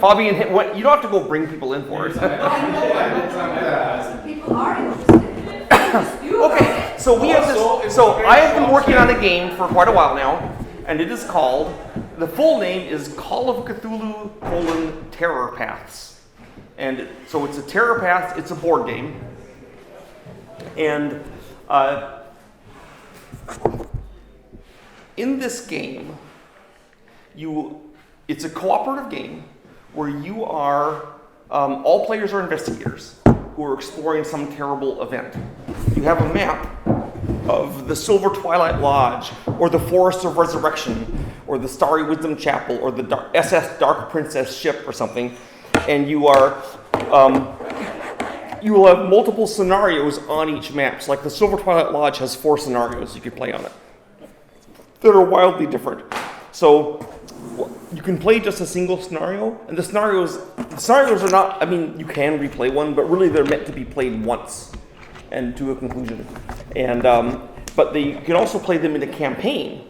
Fabian, you don't have to go bring people in for it. People are interested. Okay, so we have this. So I have been working on a game for quite a while now, and it is called. The full name is Call of Cthulhu: Terror Paths, and so it's a Terror Path. It's a board game, and in this game, it's a cooperative game where you are all players are investigators who are exploring some terrible event. You have a map of the Silver Twilight Lodge, or the Forest of Resurrection, or the Starry Wisdom Chapel, or the SS Dark Princess ship, or something, and you will have multiple scenarios on each map. So like the Silver Twilight Lodge has 4 scenarios you can play on it that are wildly different. So you can play just a single scenario, and the scenarios are not, I mean, you can replay one, but really they're meant to be played once and to a conclusion. And but you can also play them in a campaign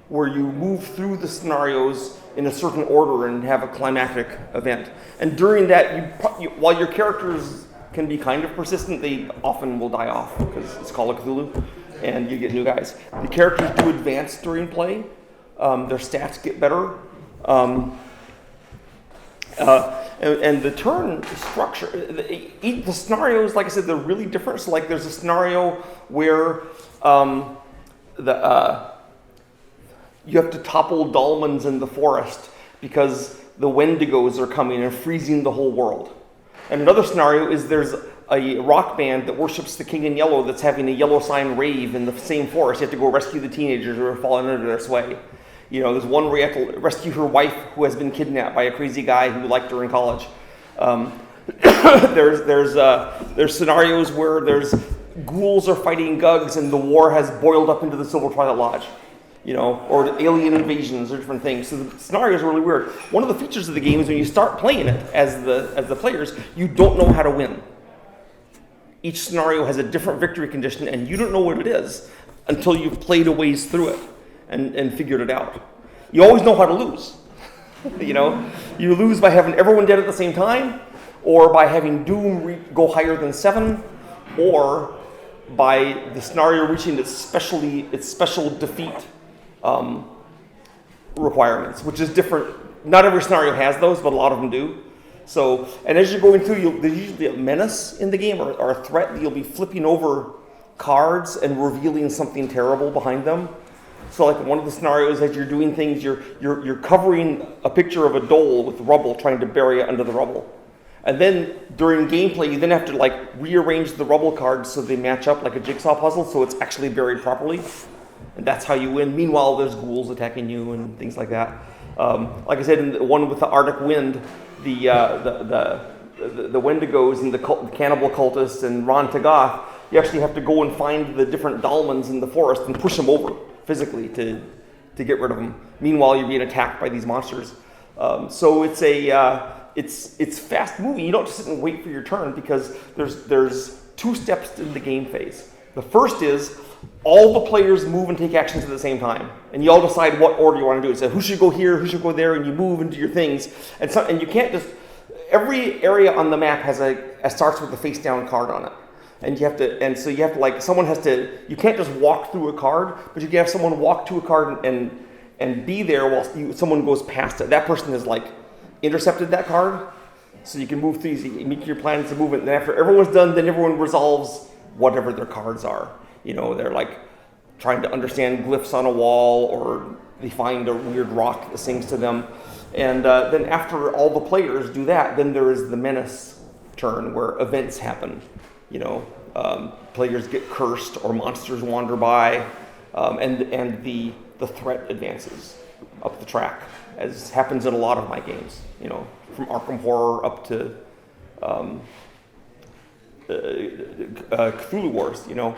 where you move through the scenarios in a certain order and have a climactic event. And during that, while your characters can be kind of persistent, they often will die off because it's Call of Cthulhu, and you get new guys. The characters do advance during play. Their stats get better. And the turn structure, the scenarios, like I said, they're really different. So like there's a scenario where you have to topple dolmens in the forest because the Wendigos are coming and freezing the whole world. And another scenario is there's a rock band that worships the King in Yellow that's having a yellow sign rave in the same forest. You have to go rescue the teenagers who are falling under their sway. You know, there's one where you have to rescue her wife who has been kidnapped by a crazy guy who liked her in college. There's scenarios where there's ghouls are fighting gugs and the war has boiled up into the Silver Twilight Lodge. You know, or alien invasions or different things. So the scenarios are really weird. One of the features of the game is when you start playing it as the players, you don't know how to win. Each scenario has a different victory condition, and you don't know what it is until you've played a ways through it and figured it out. You always know how to lose. You know, you lose by having everyone dead at the same time, or by having Doom go higher than 7, or by the scenario reaching its special defeat requirements, which is different. Not every scenario has those, but a lot of them do. So, and as you're going through, there's usually a menace in the game or a threat. You'll be flipping over cards and revealing something terrible behind them. So, like one of the scenarios, as you're doing things, you're covering a picture of a dole with rubble, trying to bury it under the rubble. And then during gameplay, you then have to like rearrange the rubble cards so they match up like a jigsaw puzzle, so it's actually buried properly. And that's how you win. Meanwhile, there's ghouls attacking you and things like that. Like I said, in the one with the Arctic wind, the Wendigos and the cannibal cultists and Ron Tagath, you actually have to go and find the different dolmens in the forest and push them over physically to get rid of them. Meanwhile, you're being attacked by these monsters. So it's it's fast moving. You don't just sit and wait for your turn because there's 2 steps in the game phase. The first is all the players move and take actions at the same time, and you all decide what order you want to do it. So who should go here, who should go there, and you move into your things. And you can't just. Every area on the map has starts with a face down card on it, and you have to like someone has to. You can't just walk through a card, but you can have someone walk to a card and be there while someone goes past it. That person has like intercepted that card, so you can move through. You meet your plans of movement. And then after everyone's done, then everyone resolves whatever their cards are. You know, they're like trying to understand glyphs on a wall, or they find a weird rock that sings to them. And then after all the players do that, then there is the Menace Turn, where events happen. You know, players get cursed or monsters wander by, and the threat advances up the track, as happens in a lot of my games. You know, from Arkham Horror up to Cthulhu Wars. You know.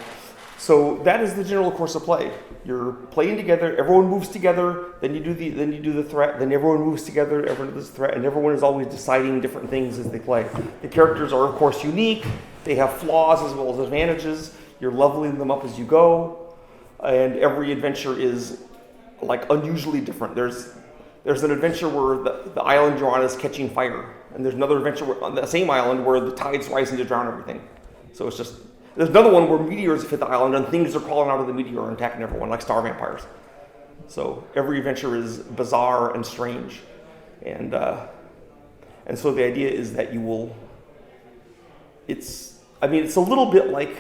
So that is the general course of play. You're playing together. Everyone moves together. Then you do the threat. Then everyone moves together. Everyone does the threat, and everyone is always deciding different things as they play. The characters are, of course, unique. They have flaws as well as advantages. You're leveling them up as you go, and every adventure is like unusually different. There's an adventure where the island you're on is catching fire. And there's another adventure on the same island where the tide's rising to drown everything. So it's just, there's another one where meteors have hit the island and things are crawling out of the meteor and attacking everyone, like star vampires. So every adventure is bizarre and strange. And so the idea is that you will, it's a little bit like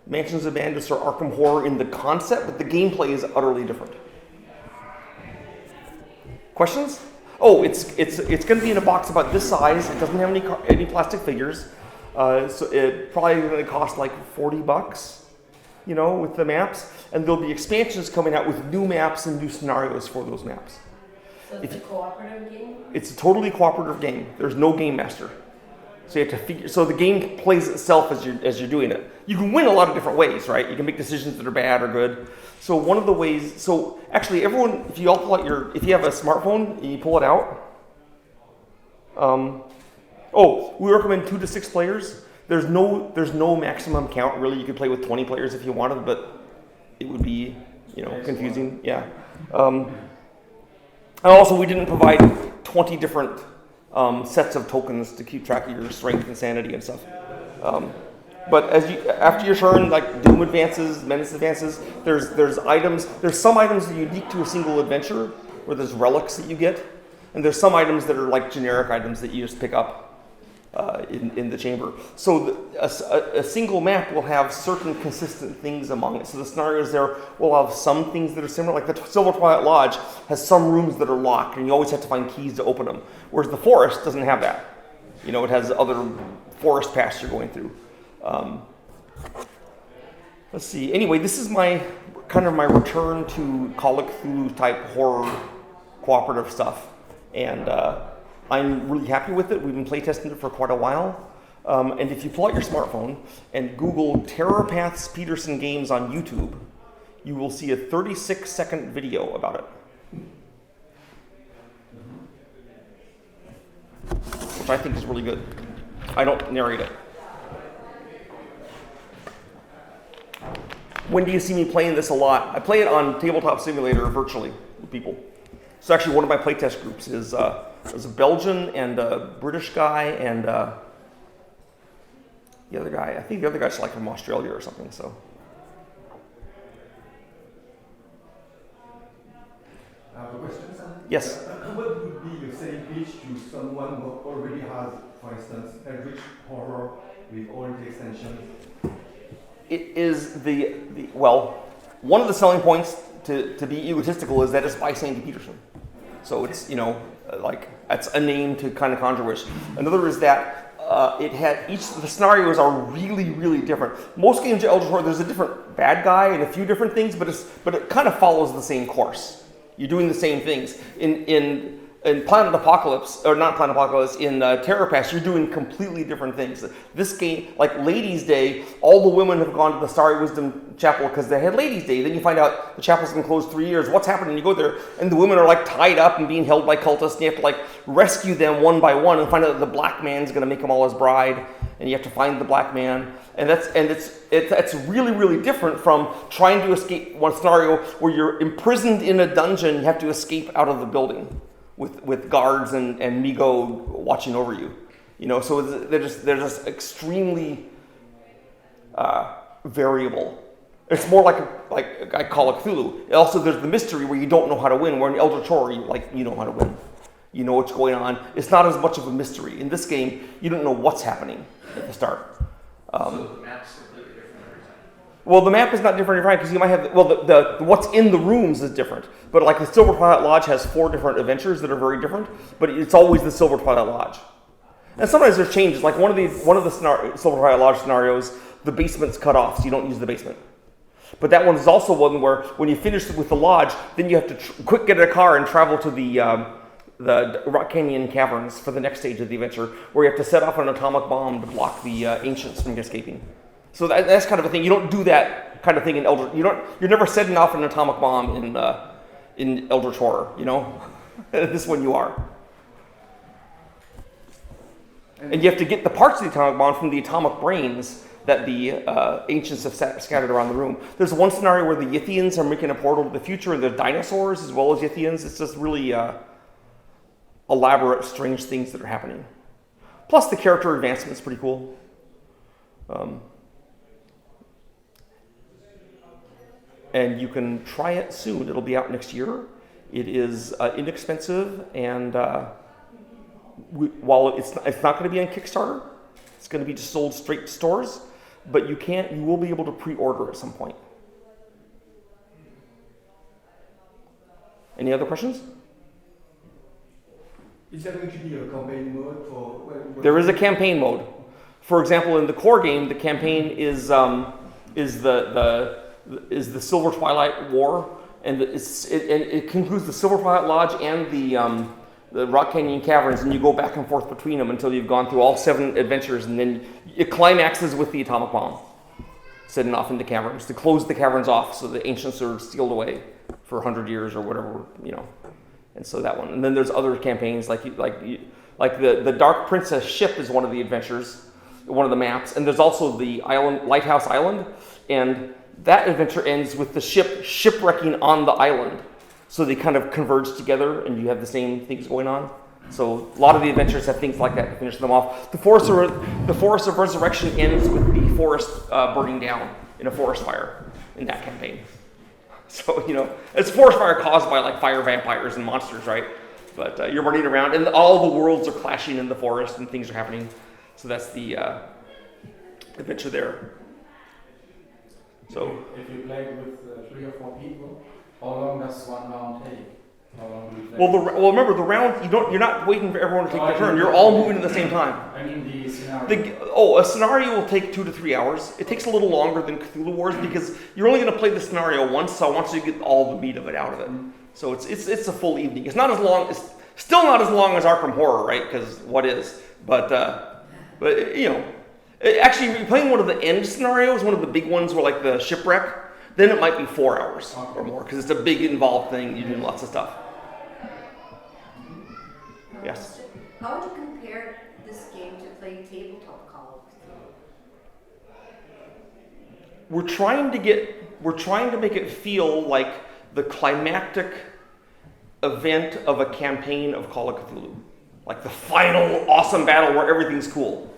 Mansions of Madness or Arkham Horror in the concept, but the gameplay is utterly different. Questions? Oh, it's going to be in a box about this size. It doesn't have any plastic figures. So it probably going to cost like $40, with the maps. And there'll be expansions coming out with new maps and new scenarios for those maps. So it's a cooperative game? It's a totally cooperative game. There's no game master. So you have to figure. So the game plays itself as you're doing it. You can win a lot of different ways, right? You can make decisions that are bad or good. So one of the ways. So actually, everyone, if you have a smartphone and you pull it out. We recommend 2 to 6 players. There's no maximum count really. You could play with 20 players if you wanted, but it would be confusing. Yeah. And also, we didn't provide 20 different sets of tokens to keep track of your strength and sanity and stuff. But after your turn, like Doom advances, Menace advances, there's items. There's some items that are unique to a single adventure, where there's relics that you get, and there's some items that are like generic items that you just pick up in the chamber. So a single map will have certain consistent things among it. So the scenarios there will have some things that are similar. Like the Silver Twilight Lodge has some rooms that are locked, and you always have to find keys to open them. Whereas the forest doesn't have that. It has other forest paths you're going through. Let's see. Anyway, this is my return to Call of Cthulhu type horror cooperative stuff, and I'm really happy with it. We've been playtesting it for quite a while. And if you pull out your smartphone and Google Terror Paths Peterson Games on YouTube, you will see a 36-second video about it, which I think is really good. I don't narrate it. When do you see me playing this a lot? I play it on Tabletop Simulator virtually with people. So actually one of my playtest groups is there's a Belgian and a British guy and the other guy. I think the other guy's like from Australia or something. So. I have a question, sir. Yes. What would be your selling pitch to someone who already has, for instance, Eldritch Horror with all the extensions? It is one of the selling points to be egotistical is that it's by Sandy Peterson. So it's, that's a name to kind of conjure wish. Another is that the scenarios are really, really different. Most games of Eldritch Horror, there's a different bad guy and a few different things, but it kind of follows the same course. You're doing the same things. In Planet Apocalypse, or not Planet Apocalypse, in Terror Pass, you're doing completely different things. This game, like Ladies' Day, all the women have gone to the Starry Wisdom Chapel because they had Ladies' Day. Then you find out the chapel's been closed 3 years. What's happening? You go there, and the women are tied up and being held by cultists, and you have to rescue them one by one and find out that the black man's going to make them all his bride, and you have to find the black man. And it's really, really different from trying to escape one scenario where you're imprisoned in a dungeon, you have to escape out of the building. With guards and Migo watching over you, so they're just extremely variable. It's more like I call it Cthulhu. Also, there's the mystery where you don't know how to win. Where in Eldritch Horror, you know how to win. You know what's going on. It's not as much of a mystery. In this game, you don't know what's happening at the start. So the map's completely different every time. Well, the map is not different every time because you might have the what's in the rooms is different. But the Silver Twilight Lodge has 4 different adventures that are very different. But it's always the Silver Twilight Lodge. And sometimes there's changes. Like one of the Silver Twilight Lodge scenarios, the basement's cut off, so you don't use the basement. But that one is also one where when you finish with the lodge, then you have to quick get in a car and travel to the Rock Canyon Caverns for the next stage of the adventure, where you have to set off an atomic bomb to block the ancients from escaping. So that's kind of a thing. You don't do that kind of thing in Eldritch. You're never setting off an atomic bomb in Eldritch Horror. This one you are. And you have to get the parts of the atomic bomb from the atomic brains that the ancients have scattered around the room. There's one scenario where the Yithians are making a portal to the future, and there's dinosaurs as well as Yithians. It's just really elaborate, strange things that are happening. Plus, the character advancement is pretty cool. And you can try it soon. It'll be out next year. It is inexpensive, and while it's not going to be on Kickstarter, it's going to be just sold straight to stores. But you will be able to pre-order at some point. Any other questions? Is there going to be a campaign mode for? There is a campaign mode. For example, in the core game, the campaign is the Silver Twilight War, and it concludes the Silver Twilight Lodge and the Rock Canyon Caverns, and you go back and forth between them until you've gone through all 7 adventures, and then it climaxes with the atomic bomb, setting off into caverns to close the caverns off, so the ancients are sealed away for 100 years or whatever, And so that one, and then there's other campaigns like the Dark Princess ship is one of the adventures, one of the maps, and there's also the island, Lighthouse Island, and that adventure ends with the ship shipwrecking on the island. So they kind of converge together, and you have the same things going on. So a lot of the adventures have things like that to finish them off. The Forest of Resurrection ends with the forest burning down in a forest fire in that campaign. So, it's a forest fire caused by like fire vampires and monsters, right? But you're running around, and all the worlds are clashing in the forest, and things are happening. So that's the adventure there. So if you play with 3 or 4 people, how long does one round take? How long do you play? Well, remember the round. You're not waiting for everyone to take their turn. You're all moving at the same time. I mean the scenario. A scenario will take 2 to 3 hours. It takes a little longer than Cthulhu Wars because you're only going to play the scenario once. So I want you to get all the meat of it out of it. So it's a full evening. It's not as long. It's still not as long as Arkham Horror, right? Because what is? But actually, if you're playing one of the end scenarios, one of the big ones where like the shipwreck, then it might be 4 hours or more because it's a big involved thing. You're doing lots of stuff. Yes. How would you compare this game to play tabletop Call of Cthulhu? We're trying to make it feel like the climactic event of a campaign of Call of Cthulhu. Like the final awesome battle where everything's cool.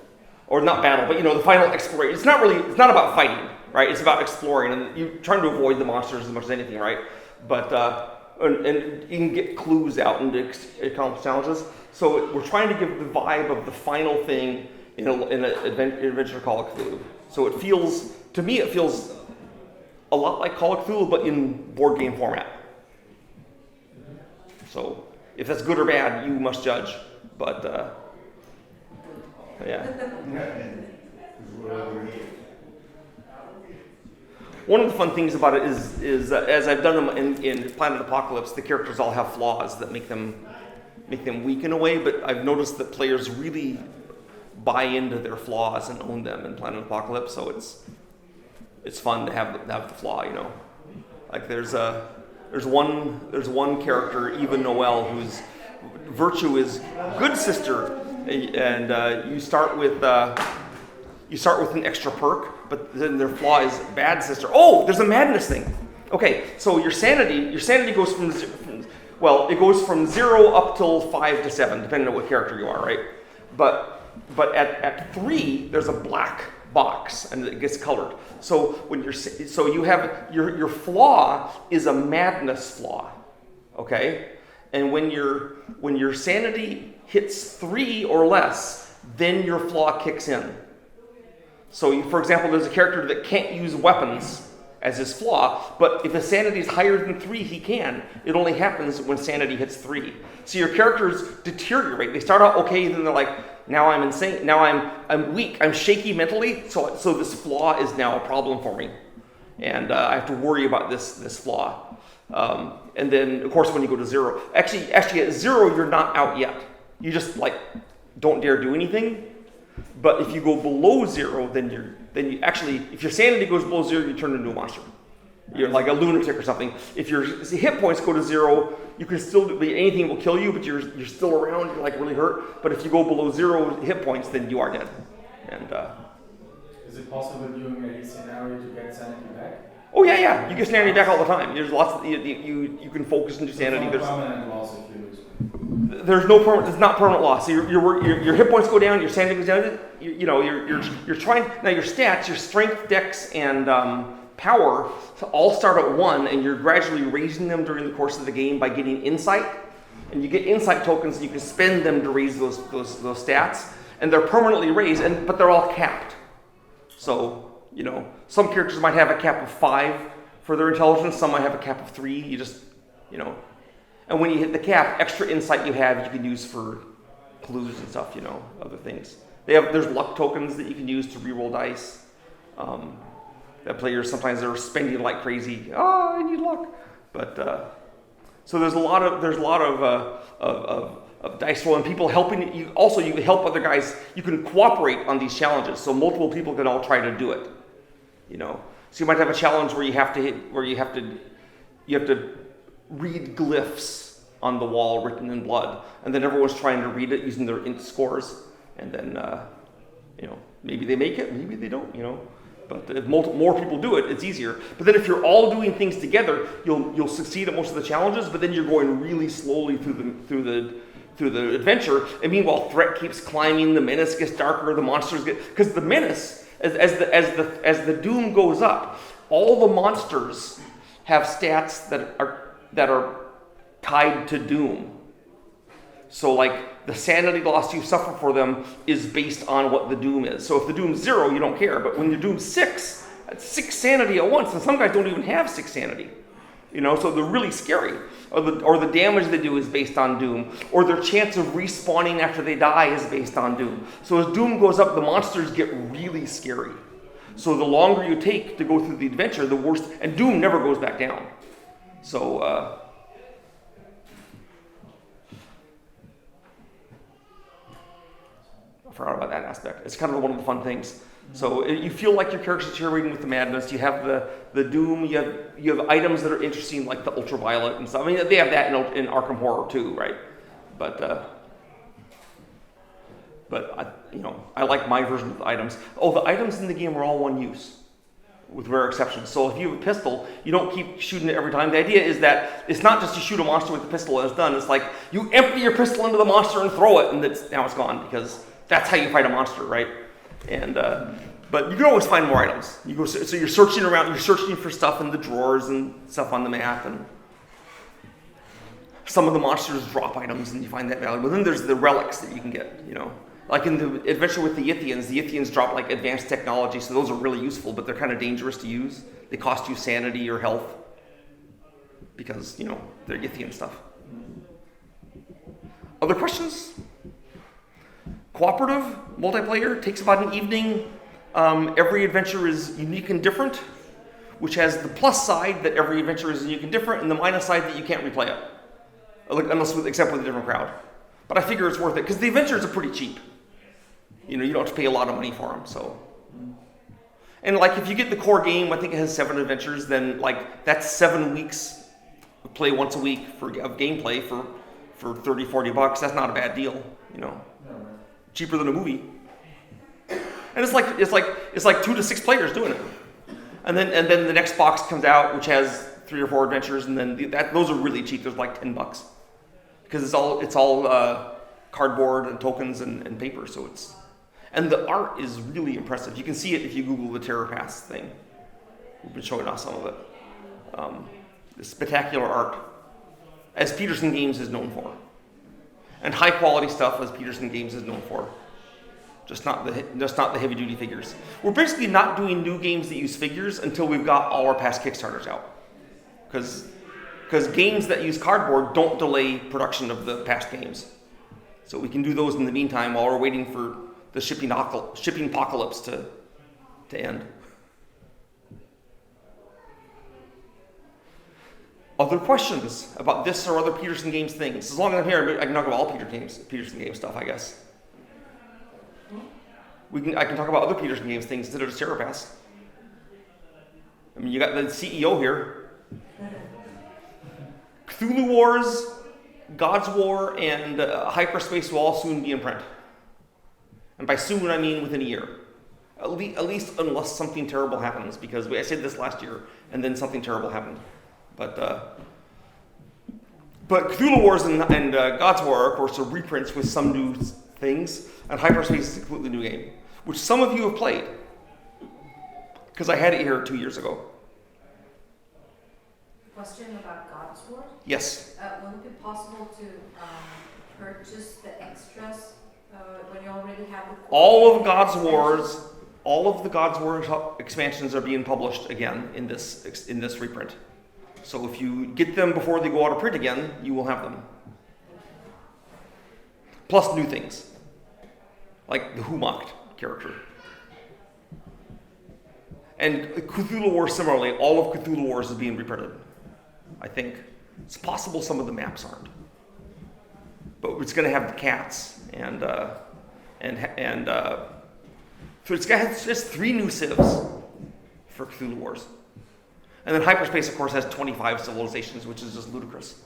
Or not battle, but the final exploration. It's not about fighting, right? It's about exploring, and you're trying to avoid the monsters as much as anything, right? But and you can get clues out and accomplish challenges. So we're trying to give the vibe of the final thing in an adventure Call of Cthulhu. So to me, it feels a lot like Call of Cthulhu, but in board game format. So if that's good or bad, you must judge. But yeah. One of the fun things about it is as I've done them in Planet Apocalypse, the characters all have flaws that make them weak in a way, but I've noticed that players really buy into their flaws and own them in Planet Apocalypse, so it's fun to have the flaw, Like there's one character, Eva Noel, whose virtue is good sister, and you start with an extra perk, but then their flaw is bad sister. Oh, there's a madness thing. Okay, so your sanity goes it goes from 0 up till 5 to 7, depending on what character you are, right? But at 3, there's a black box, and it gets colored. So you have your flaw is a madness flaw, okay? And when your sanity hits 3 or less, then your flaw kicks in. So, for example, there's a character that can't use weapons as his flaw, but if his sanity is higher than 3, he can. It only happens when sanity hits 3. So your characters deteriorate. They start out okay, then they're like, now I'm insane. Now I'm weak. I'm shaky mentally. So this flaw is now a problem for me, and I have to worry about this flaw. And then, of course, when you go to 0, actually at 0, you're not out yet. You just don't dare do anything. But if you go below 0, then you actually, if your sanity goes below 0, you turn into a monster. You're like a lunatic or something. If your hit points go to 0, you can still do anything will kill you, but you're still around. You're really hurt. But if you go below 0 hit points, then you are dead. And is it possible during a scenario to get sanity back? Oh yeah. You get sanity back all the time. There's lots. You can focus into sanity. There's permanent loss if you lose. There's no permanent. It's not permanent loss. So your hit points go down. Your sanity goes down. You're trying now. Your stats, your strength, dex, and power all start at 1, and you're gradually raising them during the course of the game by getting insight. And you get insight tokens, and you can spend them to raise those stats. And they're permanently raised, but they're all capped. So some characters might have a cap of 5 for their intelligence. Some might have a cap of 3. You just And when you hit the cap, extra insight you have, you can use for clues and stuff, other things. There's luck tokens that you can use to reroll dice. That players sometimes they're spending like crazy. Oh, I need luck. But so there's a lot of dice roll and people helping you. Also, you help other guys. You can cooperate on these challenges, so multiple people can all try to do it. So you might have a challenge where you have to read glyphs on the wall written in blood, and then everyone's trying to read it using their int scores, and then maybe they make it, maybe they don't, But if more people do it, it's easier. But then if you're all doing things together, you'll succeed at most of the challenges. But then you're going really slowly through the adventure, and meanwhile, threat keeps climbing. The menace gets darker. The monsters get because the menace as the doom goes up, all the monsters have stats that are tied to doom. So like the sanity loss you suffer for them is based on what the doom is. So if the doom's 0, you don't care. But when the doom's 6, that's 6 sanity at once. And some guys don't even have 6 sanity. So they're really scary. Or the damage they do is based on doom. Or their chance of respawning after they die is based on doom. So as doom goes up, the monsters get really scary. So the longer you take to go through the adventure, the worse. And doom never goes back down. So I forgot about that aspect. It's kind of one of the fun things. So you feel like your character's deteriorating with the madness. You have the doom. You have items that are interesting, like the ultraviolet and stuff. I mean, they have that in Arkham Horror too, right? But I like my version of the items. Oh, the items in the game are all one use, with rare exceptions. So if you have a pistol, you don't keep shooting it every time. The idea is that it's not just you shoot a monster with the pistol and it's done. It's like you empty your pistol into the monster and throw it, and now it's gone, because that's how you fight a monster, right? And but you can always find more items. So you're searching around. You're searching for stuff in the drawers and stuff on the map, and some of the monsters drop items, and you find that valuable. Then there's the relics that you can get. Like in the adventure with the Yithians drop like advanced technology, so those are really useful, but they're kind of dangerous to use. They cost you sanity or health because they're Yithian stuff. Other questions? Cooperative multiplayer takes about an evening. Every adventure is unique and different, which has the plus side that every adventure is unique and different, and the minus side that you can't replay it, except with a different crowd. But I figure it's worth it because the adventures are pretty cheap. You don't have to pay a lot of money for them. So, and like if you get the core game, I think it has 7 adventures. Then like that's 7 weeks, play once a week of gameplay for $30-$40. That's not a bad deal. Cheaper than a movie. And it's like 2 to 6 players doing it. And then the next box comes out, which has 3 or 4 adventures, and then those are really cheap. There's like $10 because it's all cardboard and tokens and paper. So and the art is really impressive. You can see it if you Google the Terror Pass thing. We've been showing off some of it. The spectacular art, as Peterson Games is known for, and high quality stuff as Peterson Games is known for. Just not the heavy duty figures. We're basically not doing new games that use figures until we've got all our past Kickstarters out, because games that use cardboard don't delay production of the past games. So we can do those in the meantime while we're waiting for the shipping apocalypse to end. Other questions about this or other Peterson Games things? As long as I'm here, I can talk about all Peterson Games stuff, I guess. I can talk about other Peterson Games things instead of just Terror Pass. I mean, you got the CEO here. Cthulhu Wars, God's War, and Hyperspace will all soon be in print. And by soon, I mean within a year. At least unless something terrible happens, because I said this last year, and then something terrible happened. But But Cthulhu Wars and God's War, of course, are reprints with some new things, and Hyperspace is a completely new game, which some of you have played, because I had it here 2 years ago. Question about God's War. Yes. Will it be possible to purchase the extras when you already have the? All of God's Wars expansions are being published again in this reprint. So if you get them before they go out of print again, you will have them. Plus new things, like the Humocked character. And Cthulhu Wars, similarly, all of Cthulhu Wars is being reprinted. I think it's possible some of the maps aren't, but it's going to have the cats and so it's got just 3 new civs for Cthulhu Wars, and then Hyperspace, of course, has 25 civilizations, which is just ludicrous.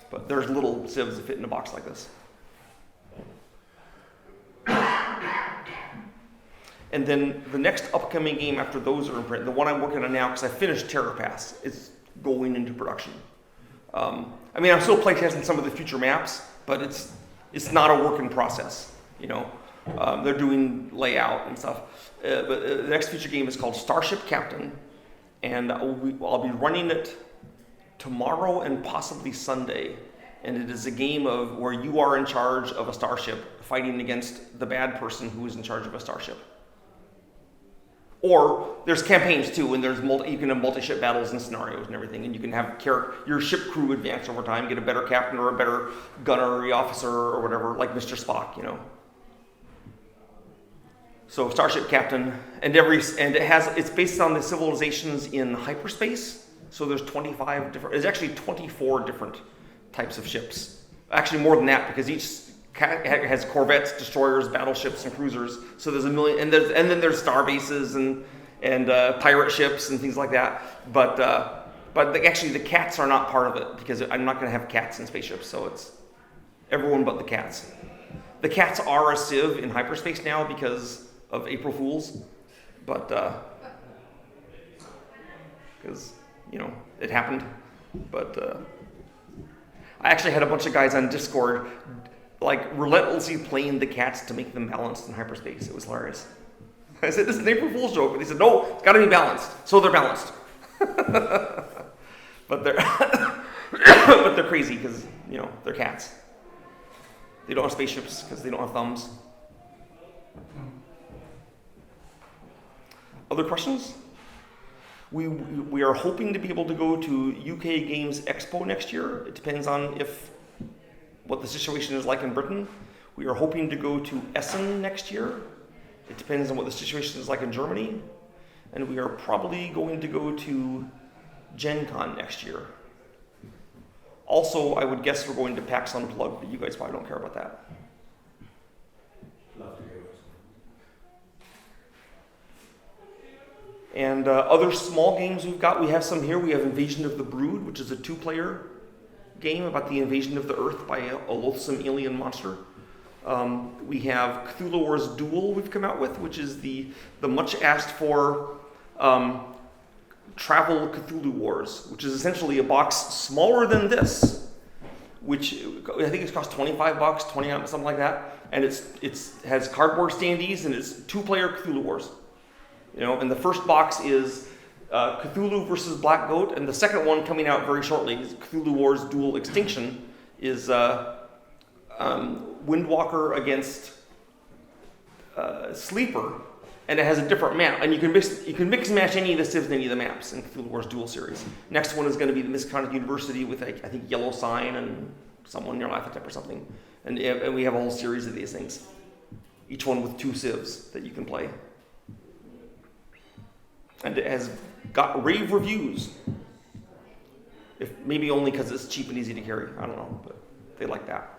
But there's little civs that fit in a box like this. And then the next upcoming game after those are in print, the one I'm working on now, because I finished Terror Pass, is going into production. I'm still playtesting some of the future maps, but it's not a work in process. They're doing layout and stuff. But the next future game is called Starship Captain, and I'll be running it tomorrow and possibly Sunday. And it is a game of where you are in charge of a starship fighting against the bad person who is in charge of a starship. Or there's campaigns too, and you can have multi-ship battles and scenarios and everything, and you can have your ship crew advance over time, get a better captain or a better gunnery officer or whatever, like Mr. Spock, So Starship Captain, and it's based on the civilizations in hyperspace. So there's 24 different types of ships. Actually, more than that, because each has corvettes, destroyers, battleships, and cruisers. So there's a million, and then there's star bases and pirate ships and things like that. But actually, the cats are not part of it, because I'm not going to have cats in spaceships. So it's everyone but the cats. The cats are a civ in hyperspace now because of April Fools, but because it happened. But I actually had a bunch of guys on Discord relentlessly playing the cats to make them balanced in hyperspace. It was hilarious. I said, this is an April Fool's joke, but they said, no, it's got to be balanced. So they're balanced. But they're crazy because they're cats. They don't have spaceships because they don't have thumbs. Other questions? We are hoping to be able to go to UK Games Expo next year. It depends on what the situation is like in Britain. We are hoping to go to Essen next year. It depends on what the situation is like in Germany. And we are probably going to go to Gen Con next year. Also, I would guess we're going to PAX Unplugged, but you guys probably don't care about that. Love to go. And other small games we have some here. We have Invasion of the Brood, which is a 2-player game about the invasion of the Earth by a loathsome alien monster. We have Cthulhu Wars Duel we've come out with, which is the much asked for Travel Cthulhu Wars, which is essentially a box smaller than this, which I think it's cost $25, 20 something like that, and it has cardboard standees, and it's 2-player Cthulhu Wars. And the first box is Cthulhu versus Black Goat, and the second one coming out very shortly is Cthulhu Wars Dual Extinction, is Windwalker against Sleeper, and it has a different map, and you can mix and match any of the civs in any of the maps in Cthulhu Wars Dual series. Next one is going to be the Misconduct University with I think Yellow Sign and someone near Lathatep or something, and we have a whole series of these things, each one with 2 civs that you can play. And it has got rave reviews. Maybe only because it's cheap and easy to carry. I don't know, but they like that.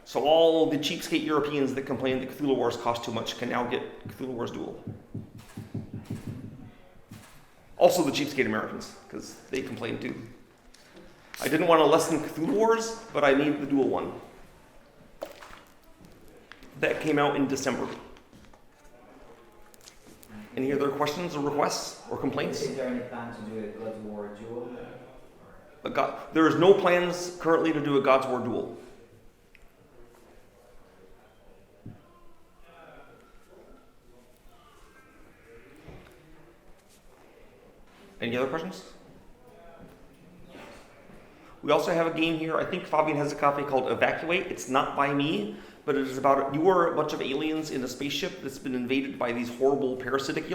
So all the cheapskate Europeans that complain that Cthulhu Wars cost too much can now get Cthulhu Wars Duel. Also the cheapskate Americans, because they complain too. I didn't want to lessen Cthulhu Wars, but I made the Duel one. That came out in December. Any other questions or requests or complaints? Is there any plan to do a God War Duel? There is no plans currently to do a God's War duel. Any other questions? We also have a game here, I think Fabian has a copy, called Evacuate. It's not by me, but it is about, you are a bunch of aliens in a spaceship that's been invaded by these horrible parasitic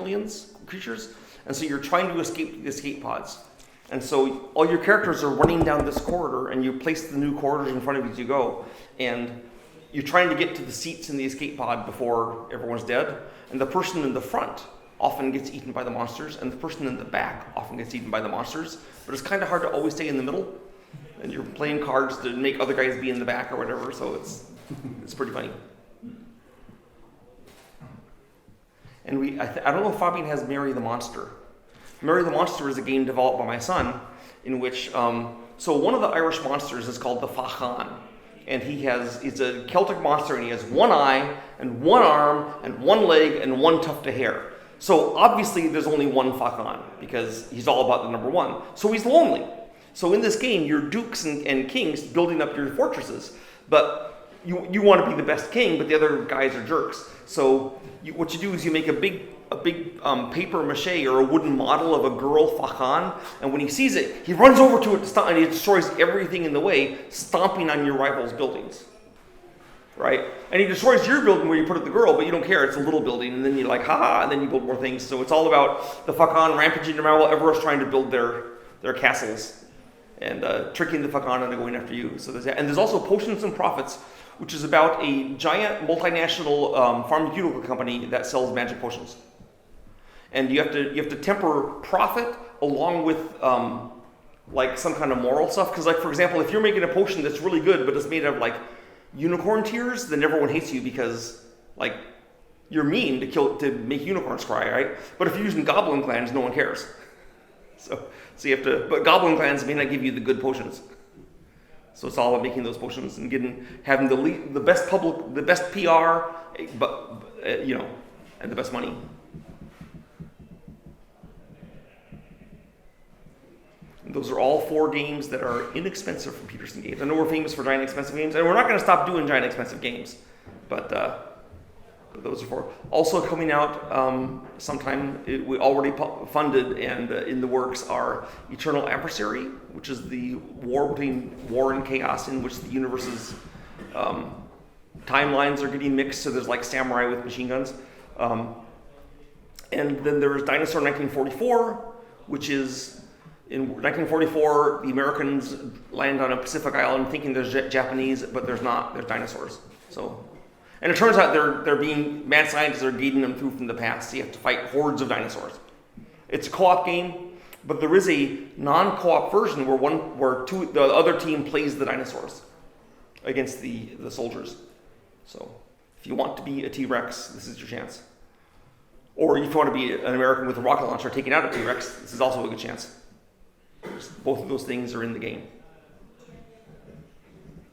creatures, and so you're trying to escape the escape pods. And so all your characters are running down this corridor, and you place the new corridors in front of you as you go, and you're trying to get to the seats in the escape pod before everyone's dead, and the person in the front often gets eaten by the monsters, and the person in the back often gets eaten by the monsters, but it's kind of hard to always stay in the middle, and you're playing cards to make other guys be in the back or whatever, so it's pretty funny. And I don't know if Fabian has Mary the Monster. Mary the Monster is a game developed by my son, in which, so one of the Irish monsters is called the Fachan, and he's a Celtic monster, and he has one eye, and one arm, and one leg, and one tuft of hair. So obviously there's only one Fachan, because he's all about the number one. So he's lonely. So in this game, you're dukes and kings building up your fortresses, but you want to be the best king, but the other guys are jerks. So what you do is you make a big paper mache or a wooden model of a girl Fachan, and when he sees it, he runs over to it to stop, and he destroys everything in the way, stomping on your rival's buildings. Right? And he destroys your building where you put the girl, but you don't care. It's a little building, and then you're like, ha, and then you build more things. So it's all about the Fachan rampaging around while everyone's trying to build their castles and tricking the Fachan into going after you. So there's also Potions and Profits, which is about a giant multinational pharmaceutical company that sells magic potions. And you have to temper profit along with like some kind of moral stuff. Because, like, for example, if you're making a potion that's really good, but it's made of like unicorn tears, then everyone hates you because like you're mean to make unicorns cry, right? But if you're using goblin glands, no one cares. So you have to, but goblin glands may not give you the good potions. So it's all about making those potions and having the best the best PR, but and the best money. And those are all 4 games that are inexpensive from Peterson Games. I know we're famous for giant expensive games, and we're not going to stop doing giant expensive games, but those are 4. Also coming out sometime, we already funded and in the works are Eternal Adversary, which is the war between war and chaos in which the universe's timelines are getting mixed, so there's like samurai with machine guns. And then there's Dinosaur 1944, which is, in 1944, the Americans land on a Pacific island thinking there's Japanese, but there's not. There's dinosaurs. So, and it turns out they're being mad scientists are guiding them through from the past. So you have to fight hordes of dinosaurs. It's a co-op game, but there is a non-co-op version where the other team plays the dinosaurs against the soldiers. So, if you want to be a T-Rex, this is your chance. Or if you want to be an American with a rocket launcher taking out a T-Rex, this is also a good chance. Both of those things are in the game.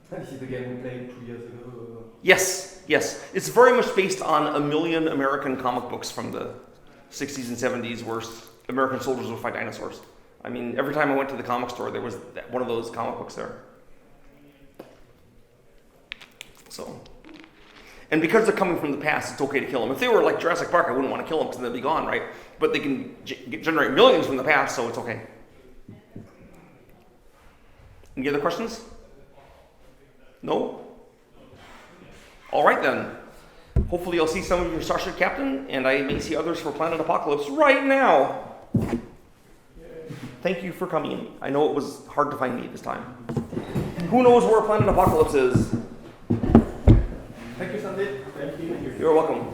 This is the game we played 2 years ago. Yes. It's very much based on a million American comic books from the 60s and 70s where American soldiers would fight dinosaurs. I mean, every time I went to the comic store, there was one of those comic books there. So, and because they're coming from the past, it's okay to kill them. If they were like Jurassic Park, I wouldn't want to kill them because they'd be gone, right? But they can generate millions from the past, so it's okay. Any other questions? No? All right then. Hopefully I'll see some of you for Starship Captain, and I may see others for Planet Apocalypse right now. Thank you for coming. I know it was hard to find me this time. Who knows where Planet Apocalypse is? Thank you, Sandeep. Thank you. You're welcome.